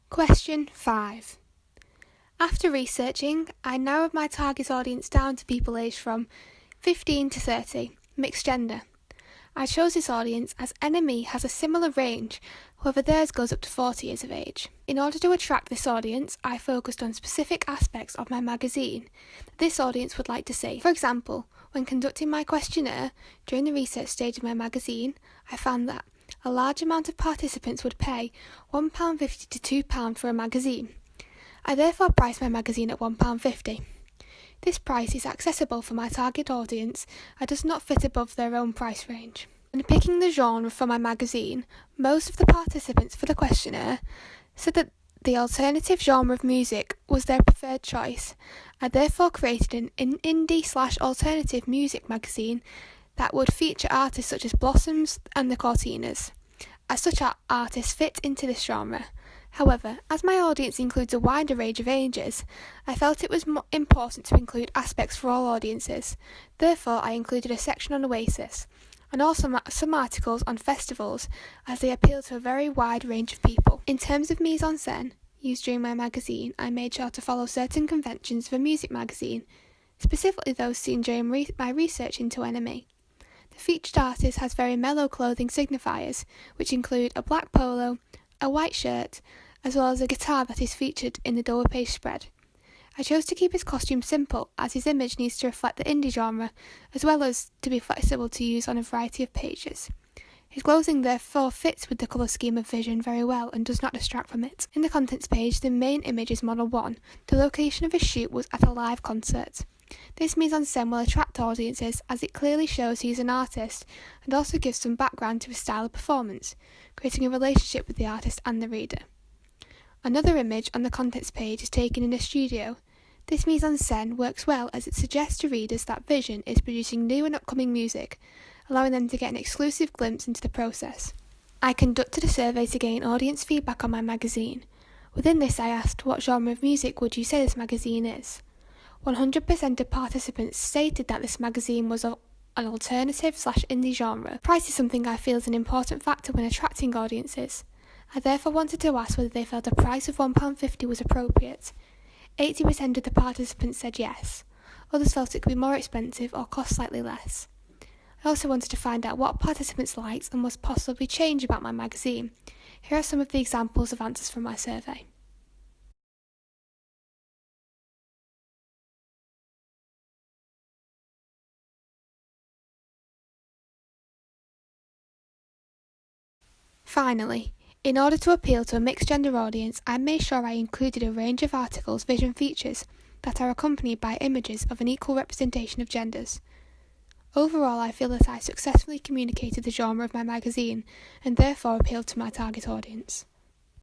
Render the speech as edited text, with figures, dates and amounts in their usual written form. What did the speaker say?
Question 5. After researching, I narrowed my target audience down to people aged from 15 to 30, mixed gender. I chose this audience as NME has a similar range, however theirs goes up to 40 years of age. In order to attract this audience, I focused on specific aspects of my magazine that this audience would like to see. For example, when conducting my questionnaire during the research stage of my magazine, I found that a large amount of participants would pay £1.50 to £2 for a magazine. I therefore priced my magazine at £1.50. This price is accessible for my target audience and does not fit above their own price range. When picking the genre for my magazine, most of the participants for the questionnaire said that the alternative genre of music was their preferred choice. I therefore created an indie/alternative music magazine that would feature artists such as Blossoms and the Cortinas, as such artists fit into this genre. However, as my audience includes a wider range of ages, I felt it was important to include aspects for all audiences. Therefore, I included a section on Oasis, and also some articles on festivals, as they appeal to a very wide range of people. In terms of mise-en-scène used during my magazine, I made sure to follow certain conventions of a music magazine, specifically those seen during my research into NME. The featured artist has very mellow clothing signifiers, which include a black polo, a white shirt, as well as a guitar that is featured in the double page spread. I chose to keep his costume simple, as his image needs to reflect the indie genre, as well as to be flexible to use on a variety of pages. His clothing therefore fits with the colour scheme of Vision very well and does not distract from it. In the contents page, the main image is Model 1. The location of his shoot was at a live concert. This mise-en-scène will attract audiences as it clearly shows he is an artist and also gives some background to his style of performance, creating a relationship with the artist and the reader. Another image on the contents page is taken in a studio. This mise-en-scène works well as it suggests to readers that Vision is producing new and upcoming music, allowing them to get an exclusive glimpse into the process. I conducted a survey to gain audience feedback on my magazine. Within this I asked, what genre of music would you say this magazine is? 100% of participants stated that this magazine was an alternative/indie genre. Price is something I feel is an important factor when attracting audiences. I therefore wanted to ask whether they felt a price of £1.50 was appropriate. 80% of the participants said yes. Others felt it could be more expensive or cost slightly less. I also wanted to find out what participants liked and was possibly change about my magazine. Here are some of the examples of answers from my survey. Finally, in order to appeal to a mixed gender audience, I made sure I included a range of articles Vision features that are accompanied by images of an equal representation of genders. Overall, I feel that I successfully communicated the genre of my magazine and therefore appealed to my target audience.